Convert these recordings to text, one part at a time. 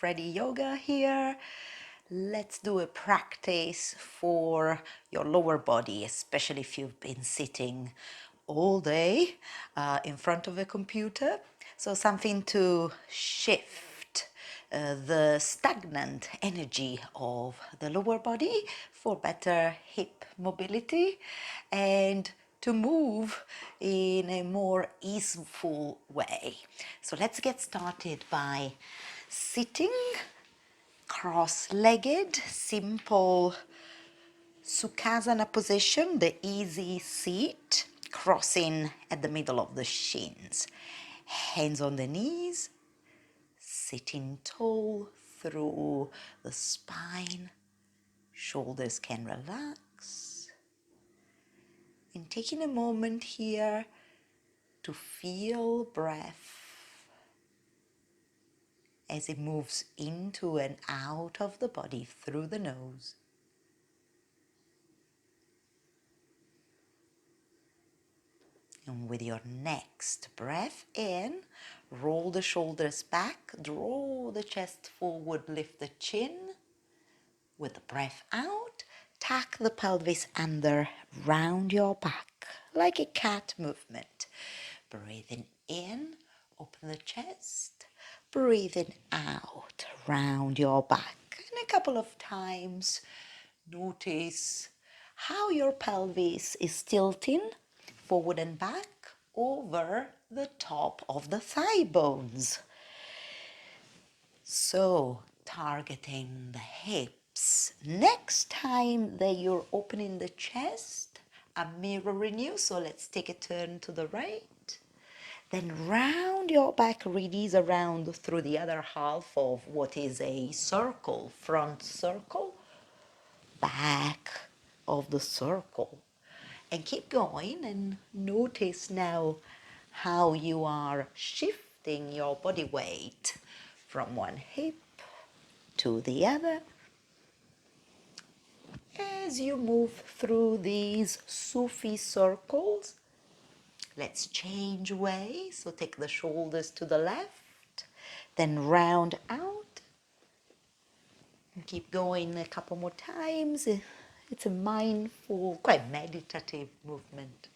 ready yoga here. Let's do a practice for your lower body, especially if you've been sitting all day in front of a computer. So something to shift the stagnant energy of the lower body for better hip mobility and to move in a more easeful way. So let's get started by sitting cross-legged, simple Sukhasana position, the easy seat, crossing at the middle of the shins. Hands on the knees, sitting tall through the spine. Shoulders can relax. And taking a moment here to feel breath as it moves into and out of the body through the nose. And with your next breath in, roll the shoulders back, draw the chest forward, lift the chin. With the breath out, tuck the pelvis under, round your back, like a cat movement. Breathing in, open the chest. Breathing out, round your back. And a couple of times, notice how your pelvis is tilting forward and back over the top of the thigh bones. So, targeting the hips. Next time that you're opening the chest, I'm mirroring you, so let's take a turn to the right. Then round your back, release around through the other half of what is a circle, front circle, back of the circle. And keep going and notice now how you are shifting your body weight from one hip to the other as you move through these Sufi circles. Let's change way. So take the shoulders to the left, then round out. And keep going a couple more times. It's a mindful, quite meditative movement.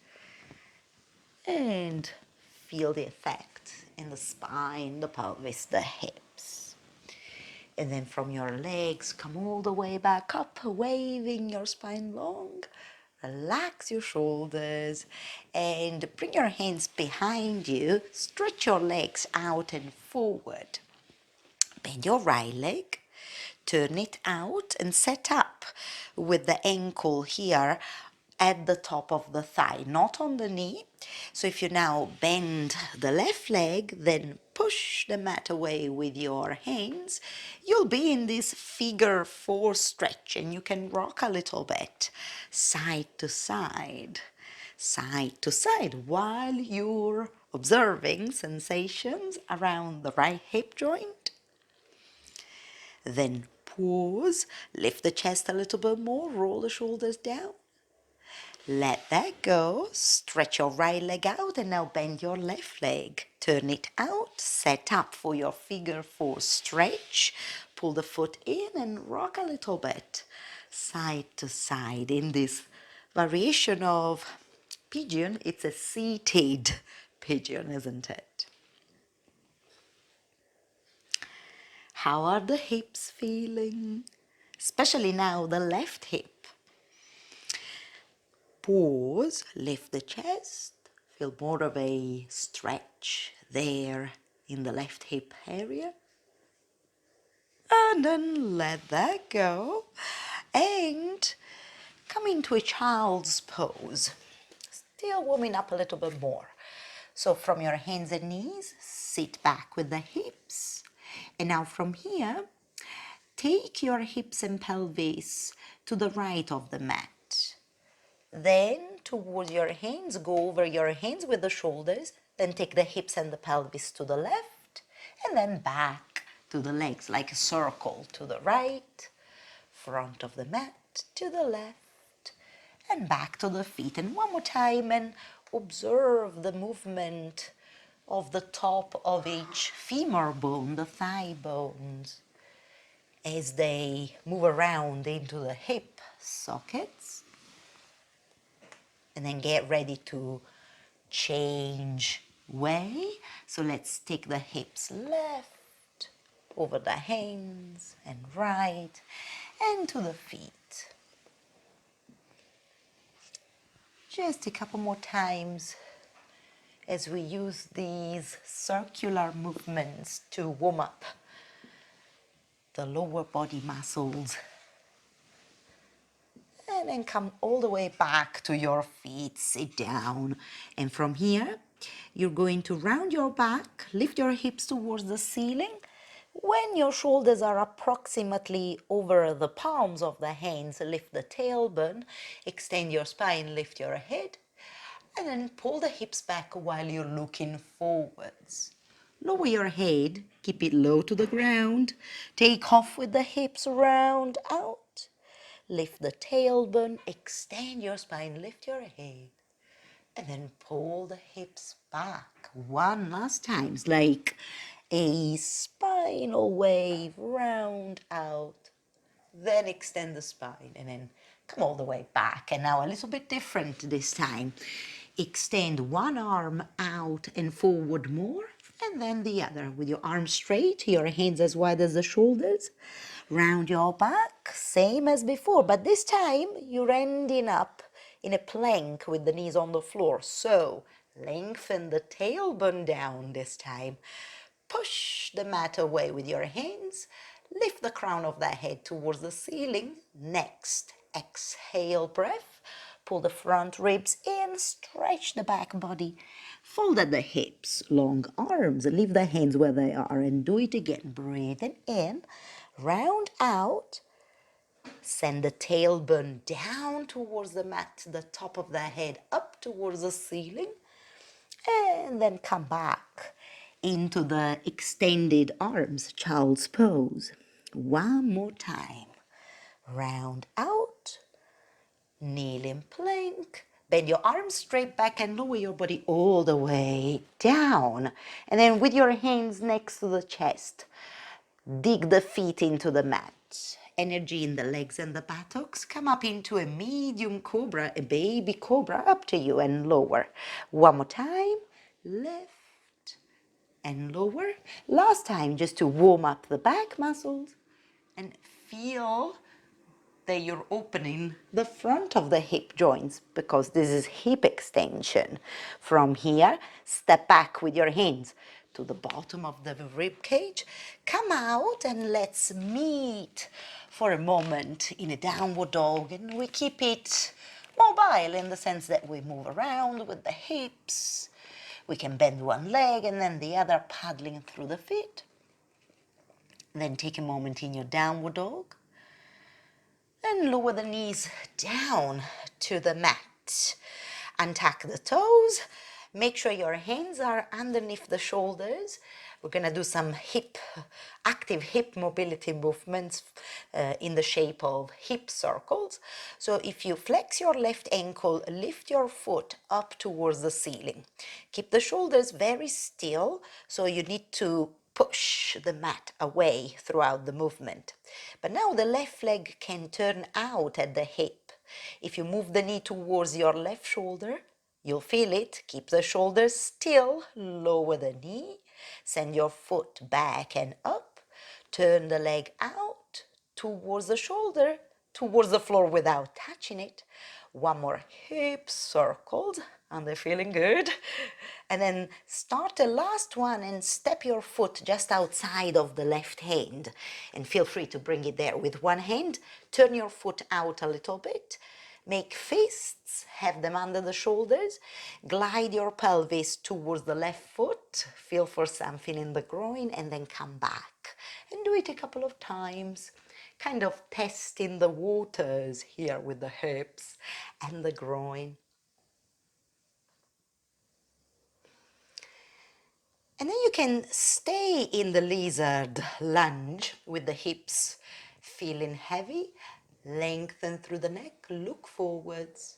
And feel the effect in the spine, the pelvis, the hips. And then from your legs, come all the way back up, waving your spine long. Relax your shoulders and bring your hands behind you. Stretch your legs out and forward. Bend your right leg, turn it out and set up with the ankle here at the top of the thigh, not on the knee. So if you now bend the left leg, then push the mat away with your hands, you'll be in this figure four stretch and you can rock a little bit side to side while you're observing sensations around the right hip joint. Then pause, lift the chest a little bit more, roll the shoulders down. Let that go, stretch your right leg out and now bend your left leg. Turn it out, set up for your figure four stretch. Pull the foot in and rock a little bit side to side in this variation of pigeon. It's a seated pigeon, isn't it? How are the hips feeling? Especially now the left hip. Pause, lift the chest, feel more of a stretch there in the left hip area. And then let that go and come into a child's pose. Still warming up a little bit more. So from your hands and knees, sit back with the hips. And now from here, take your hips and pelvis to the right of the mat. Then towards your hands, go over your hands with the shoulders, then take the hips and the pelvis to the left, and then back to the legs like a circle to the right, front of the mat to the left, and back to the feet. And one more time, and observe the movement of the top of each femur bone, the thigh bones. as they move around into the hip sockets. And then get ready to change way. So let's take the hips left, over the hands, and right, and to the feet. Just a couple more times as we use these circular movements to warm up the lower body muscles. And then come all the way back to your feet, sit down. And from here, you're going to round your back, lift your hips towards the ceiling. When your shoulders are approximately over the palms of the hands, lift the tailbone, extend your spine, lift your head, and then pull the hips back while you're looking forwards. Lower your head, keep it low to the ground. Take off with the hips, round out. Lift the tailbone, extend your spine, lift your head, and then pull the hips back. One last time, it's like a spinal wave, round out, then extend the spine, and then come all the way back. And now a little bit different this time. Extend one arm out and forward more, and then the other with your arms straight, your hands as wide as the shoulders. Round your back, same as before, but this time you're ending up in a plank with the knees on the floor. So lengthen the tailbone down this time. Push the mat away with your hands. Lift the crown of the head towards the ceiling. Next, exhale breath. Pull the front ribs in, stretch the back body. Fold at the hips, long arms. Leave the hands where they are and do it again. Breathing in, round out. Send the tailbone down towards the mat, the top of the head up towards the ceiling. And then come back into the extended arms, child's pose. One more time. Round out, kneeling plank. Bend your arms straight back and lower your body all the way down. And then with your hands next to the chest, dig the feet into the mat. Energy in the legs and the buttocks. Come up into a medium cobra, a baby cobra, up to you and lower. One more time. Lift and lower. Last time, just to warm up the back muscles and feel that you're opening the front of the hip joints because this is hip extension. From here, step back with your hands to the bottom of the rib cage. Come out and let's meet for a moment in a downward dog, and we keep it mobile in the sense that we move around with the hips. We can bend one leg and then the other, paddling through the feet. Then take a moment in your downward dog and lower the knees down to the mat. Untuck the toes. Make sure your hands are underneath the shoulders. We're going to do some active hip mobility movements in the shape of hip circles. So if you flex your left ankle, lift your foot up towards the ceiling. Keep the shoulders very still, so you need to push the mat away throughout the movement. But now the left leg can turn out at the hip. If you move the knee towards your left shoulder, you'll feel it. Keep the shoulders still, lower the knee, send your foot back and up, turn the leg out towards the shoulder, towards the floor without touching it. One more hip circles, and they're feeling good. And then start the last one and step your foot just outside of the left hand. And feel free to bring it there with one hand. Turn your foot out a little bit. Make fists, have them under the shoulders. Glide your pelvis towards the left foot. Feel for something in the groin and then come back. And do it a couple of times. Kind of testing the waters here with the hips and the groin. And then you can stay in the lizard lunge with the hips feeling heavy. Lengthen through the neck, look forwards.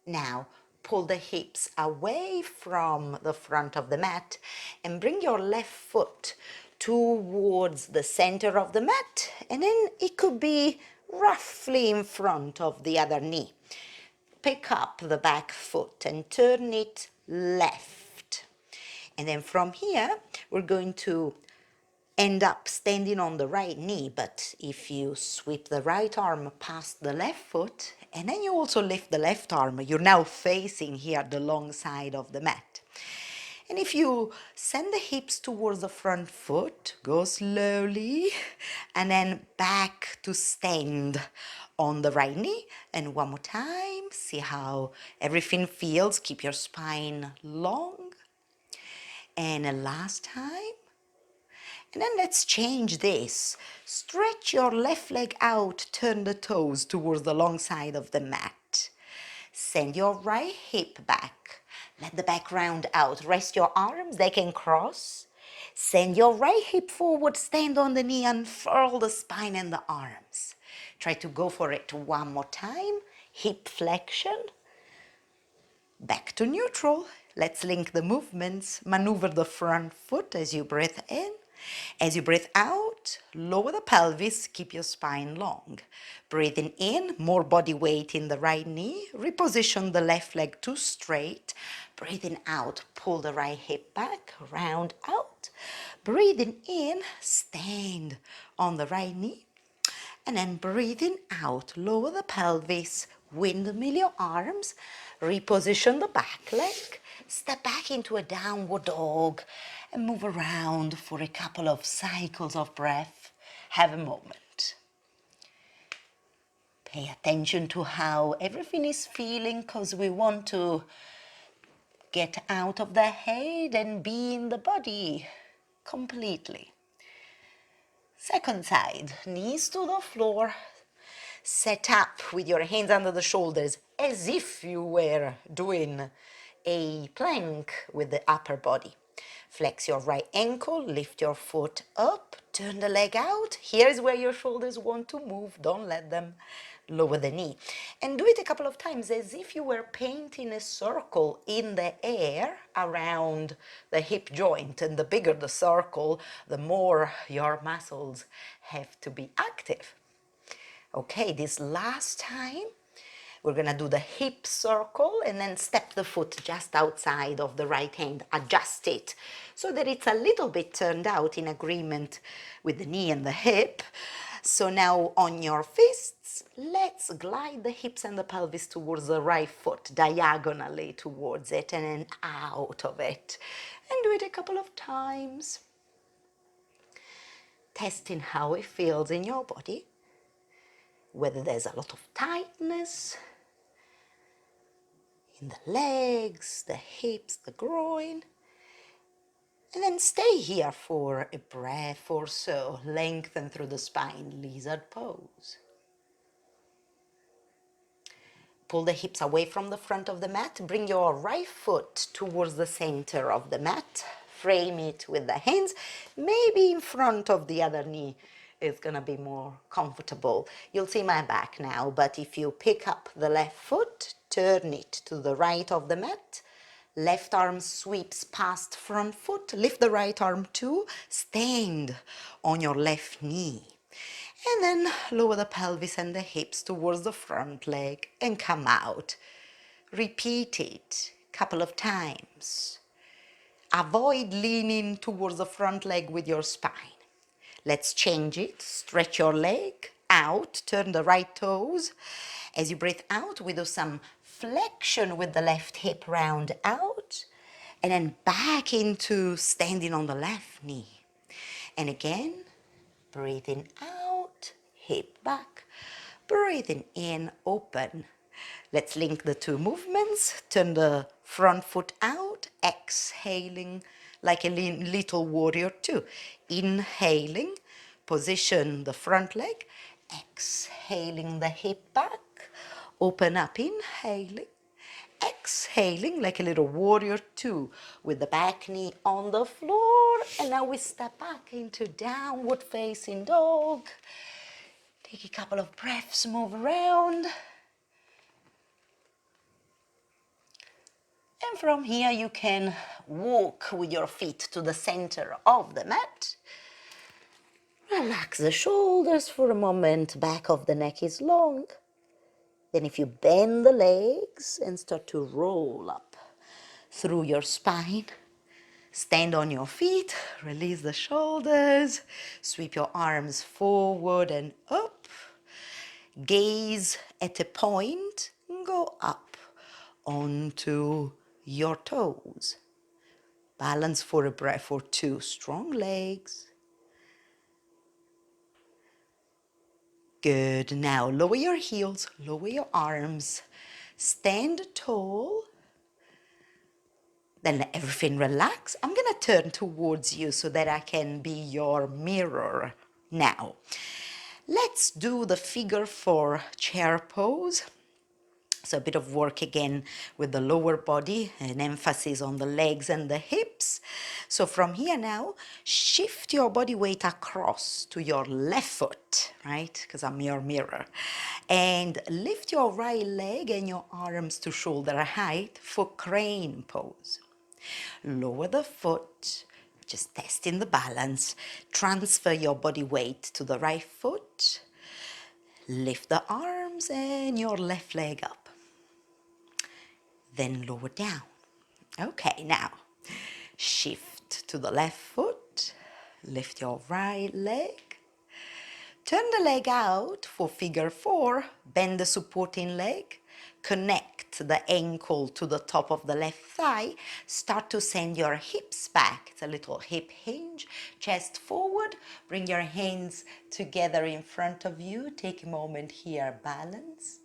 Now, pull the hips away from the front of the mat and bring your left foot towards the center of the mat, and then it could be roughly in front of the other knee. Pick up the back foot and turn it left. And then from here, we're going to end up standing on the right knee, but if you sweep the right arm past the left foot, and then you also lift the left arm, you're now facing here the long side of the mat. And if you send the hips towards the front foot, go slowly, and then back to stand on the right knee. And one more time, see how everything feels. Keep your spine long. And a last time. And then let's change this. Stretch your left leg out, turn the toes towards the long side of the mat. Send your right hip back. Let the back round out. Rest your arms, they can cross. Send your right hip forward, stand on the knee, unfurl the spine and the arms. Try to go for it one more time. Hip flexion. Back to neutral. Let's link the movements. Maneuver the front foot as you breathe in. As you breathe out, lower the pelvis, keep your spine long. Breathing in, more body weight in the right knee. Reposition the left leg to straight. Breathing out, pull the right hip back, round out. Breathing in, stand on the right knee. And then breathing out, lower the pelvis, windmill your arms, reposition the back leg, step back into a downward dog, and move around for a couple of cycles of breath. Have a moment. Pay attention to how everything is feeling, because we want to get out of the head and be in the body completely. Second side, knees to the floor. Set up with your hands under the shoulders as if you were doing a plank with the upper body. Flex your right ankle, lift your foot up, turn the leg out. Here's where your shoulders want to move. Don't let them lower the knee. And do it a couple of times as if you were painting a circle in the air around the hip joint. And the bigger the circle, the more your muscles have to be active. Okay, this last time, we're gonna do the hip circle and then step the foot just outside of the right hand, adjust it so that it's a little bit turned out in agreement with the knee and the hip. So now on your fists, let's glide the hips and the pelvis towards the right foot, diagonally towards it and then out of it. And do it a couple of times, testing how it feels in your body. Whether there's a lot of tightness in the legs, the hips, the groin. And then stay here for a breath or so. Lengthen through the spine, lizard pose. Pull the hips away from the front of the mat. Bring your right foot towards the center of the mat. Frame it with the hands, maybe in front of the other knee. It's gonna be more comfortable. You'll see my back now, but if you pick up the left foot, turn it to the right of the mat, left arm sweeps past front foot, lift the right arm too, stand on your left knee. And then lower the pelvis and the hips towards the front leg and come out. Repeat it a couple of times. Avoid leaning towards the front leg with your spine. Let's change it. Stretch your leg out, turn the right toes. As you breathe out, we do some flexion with the left hip round out, and then back into standing on the left knee. And again, breathing out, hip back, breathing in, open. Let's link the two movements. Turn the front foot out, exhaling like a little warrior two. Inhaling, position the front leg, exhaling the hip back, open up, inhaling, exhaling like a little warrior two with the back knee on the floor. And now we step back into downward facing dog. Take a couple of breaths, move around. And from here you can walk with your feet to the center of the mat. Relax the shoulders for a moment. Back of the neck is long. Then if you bend the legs and start to roll up through your spine, stand on your feet, release the shoulders, sweep your arms forward and up. Gaze at a point, go up onto your toes. Balance for a breath or two. Strong legs. Good. Now lower your heels, lower your arms. Stand tall. Then let everything relax. I'm going to turn towards you so that I can be your mirror now. Let's do the figure 4 chair pose. So a bit of work again with the lower body, an emphasis on the legs and the hips. So from here now, shift your body weight across to your left foot, right? Because I'm your mirror. And lift your right leg and your arms to shoulder height for crane pose. Lower the foot, just testing the balance. Transfer your body weight to the right foot. Lift the arms and your left leg up. Then lower down. Okay, now shift to the left foot, lift your right leg, turn the leg out for figure 4, bend the supporting leg, connect the ankle to the top of the left thigh, start to send your hips back. It's a little hip hinge, chest forward, bring your hands together in front of you, take a moment here, balance.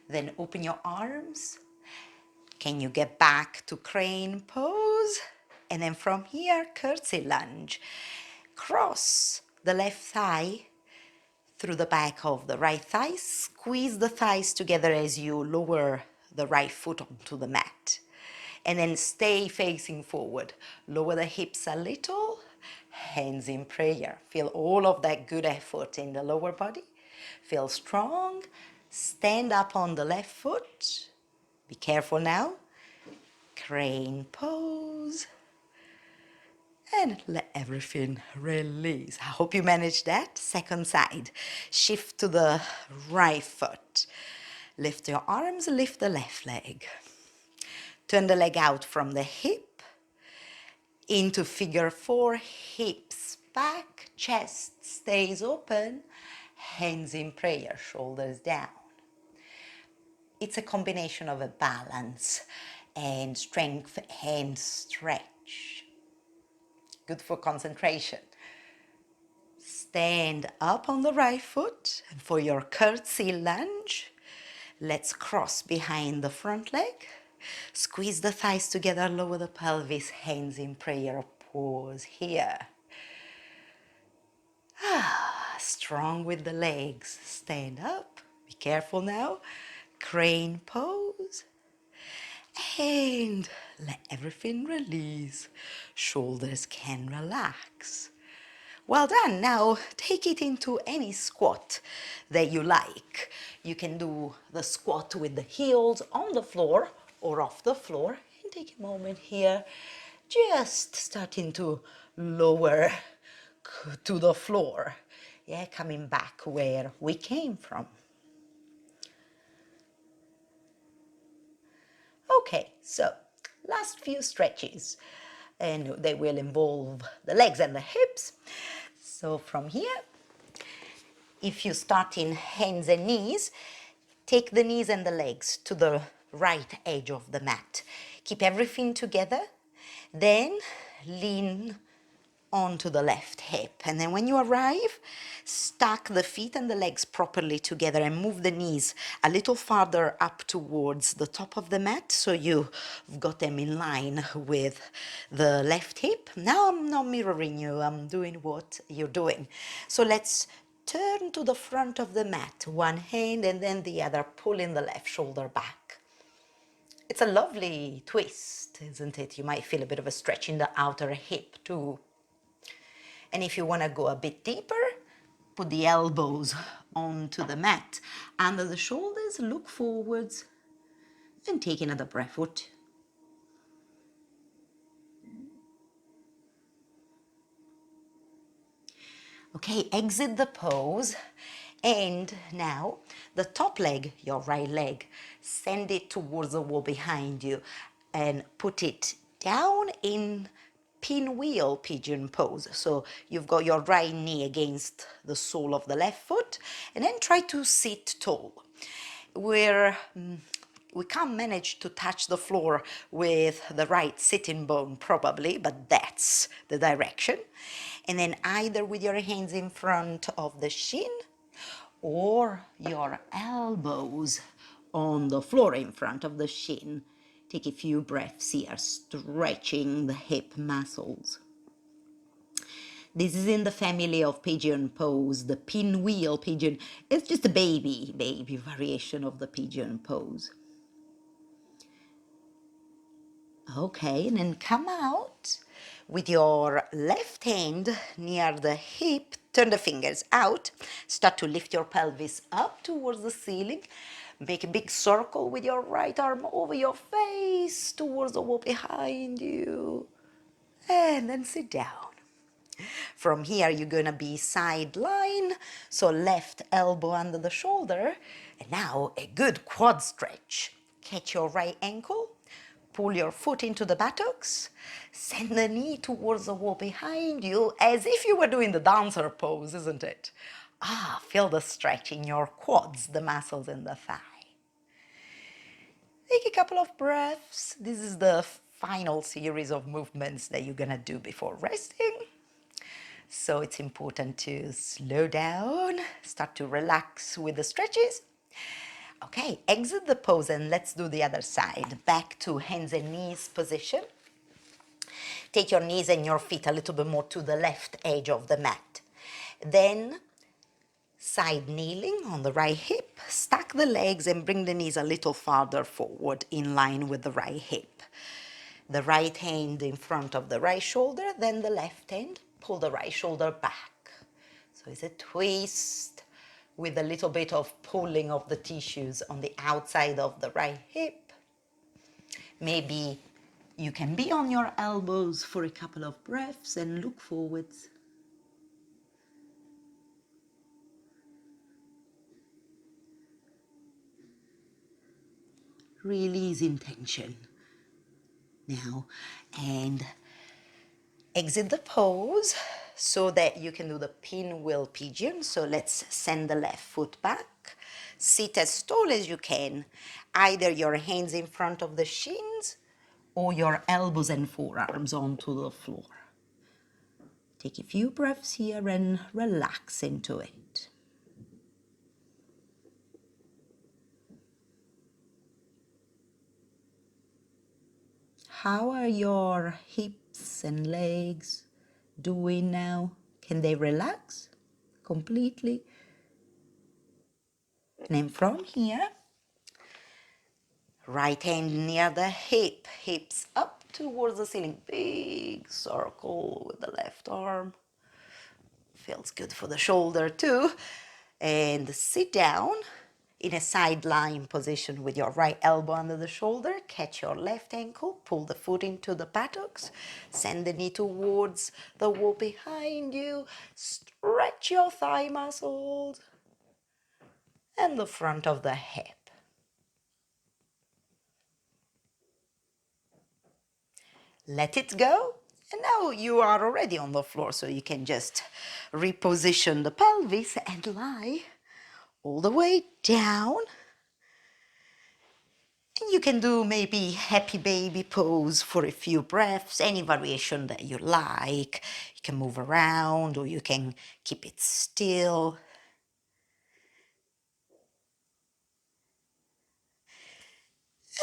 Then open your arms. Can you get back to crane pose? And then from here, curtsy lunge. Cross the left thigh through the back of the right thigh. Squeeze the thighs together as you lower the right foot onto the mat. And then stay facing forward. Lower the hips a little. Hands in prayer. Feel all of that good effort in the lower body. Feel strong. Stand up on the left foot. Be careful now. Crane pose. And let everything release. I hope you managed that. Second side. Shift to the right foot. Lift your arms, lift the left leg. Turn the leg out from the hip into figure 4, hips back, chest stays open, hands in prayer, shoulders down. It's a combination of a balance and strength and stretch. Good for concentration. Stand up on the right foot, and for your curtsy lunge, let's cross behind the front leg. Squeeze the thighs together, lower the pelvis, hands in prayer, pause here. Strong with the legs, stand up, be careful now, crane pose, and let everything release, shoulders can relax. Well done. Now take it into any squat that you like. You can do the squat with the heels on the floor or off the floor. And take a moment here, just starting to lower to the floor. Yeah, coming back where we came from. Okay, so last few stretches, and they will involve the legs and the hips. So from here, if you start in hands and knees, take the knees and the legs to the right edge of the mat. Keep everything together, then lean onto the left hip. And then when you arrive, stack the feet and the legs properly together and move the knees a little farther up towards the top of the mat so you've got them in line with the left hip. Now I'm not mirroring you, I'm doing what you're doing. So let's turn to the front of the mat, one hand and then the other, pulling the left shoulder back. It's a lovely twist, isn't it? You might feel a bit of a stretch in the outer hip too. And if you want to go a bit deeper, put the elbows onto the mat, under the shoulders, look forwards, and take another breath or two. Okay, exit the pose. And now the top leg, your right leg, send it towards the wall behind you and put it down in pinwheel pigeon pose. So you've got your right knee against the sole of the left foot, and then try to sit tall. We can't manage to touch the floor with the right sitting bone probably, but that's the direction. And then either with your hands in front of the shin or your elbows on the floor in front of the shin. Take a few breaths here, stretching the hip muscles. This is in the family of pigeon pose, the pinwheel pigeon. It's just a baby variation of the pigeon pose. Okay, and then come out with your left hand near the hip. Turn the fingers out. Start to lift your pelvis up towards the ceiling. Make a big circle with your right arm over your face towards the wall behind you. And then sit down. From here, you're gonna be sideline, so left elbow under the shoulder. And now a good quad stretch. Catch your right ankle, pull your foot into the buttocks, send the knee towards the wall behind you as if you were doing the dancer pose, isn't it? Feel the stretch in your quads, the muscles in the thigh. Take a couple of breaths. This is the final series of movements that you're gonna do before resting. So it's important to slow down, start to relax with the stretches. Okay, exit the pose and let's do the other side. Back to hands and knees position. Take your knees and your feet a little bit more to the left edge of the mat. Then side kneeling on the right hip, stack the legs and bring the knees a little farther forward in line with the right hip. The right hand in front of the right shoulder, then the left hand, pull the right shoulder back. So it's a twist with a little bit of pulling of the tissues on the outside of the right hip. Maybe you can be on your elbows for a couple of breaths and look forwards. Release intention now and exit the pose so that you can do the pinwheel pigeon. So let's send the left foot back. Sit as tall as you can, either your hands in front of the shins or your elbows and forearms onto the floor. Take a few breaths here and relax into it. How are your hips and legs doing now? Can they relax completely? And then from here, right hand near the hip, hips up towards the ceiling. Big circle with the left arm. Feels good for the shoulder too. And sit down in a side lying position with your right elbow under the shoulder. Catch your left ankle, pull the foot into the buttocks, send the knee towards the wall behind you. Stretch your thigh muscles and the front of the hip. Let it go. And now you are already on the floor, so you can just reposition the pelvis and lie all the way down. And you can do maybe happy baby pose for a few breaths, any variation that you like. You can move around or you can keep it still.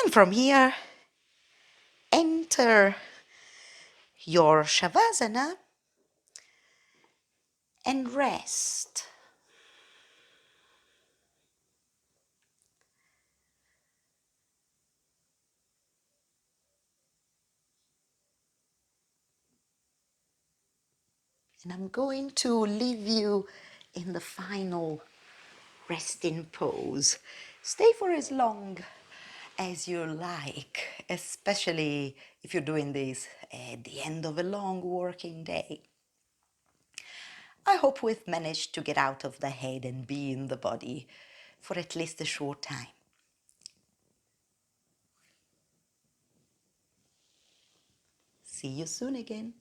And from here, enter your Shavasana and rest. And I'm going to leave you in the final resting pose. Stay for as long as you like, especially if you're doing this at the end of a long working day. I hope we've managed to get out of the head and be in the body for at least a short time. See you soon again.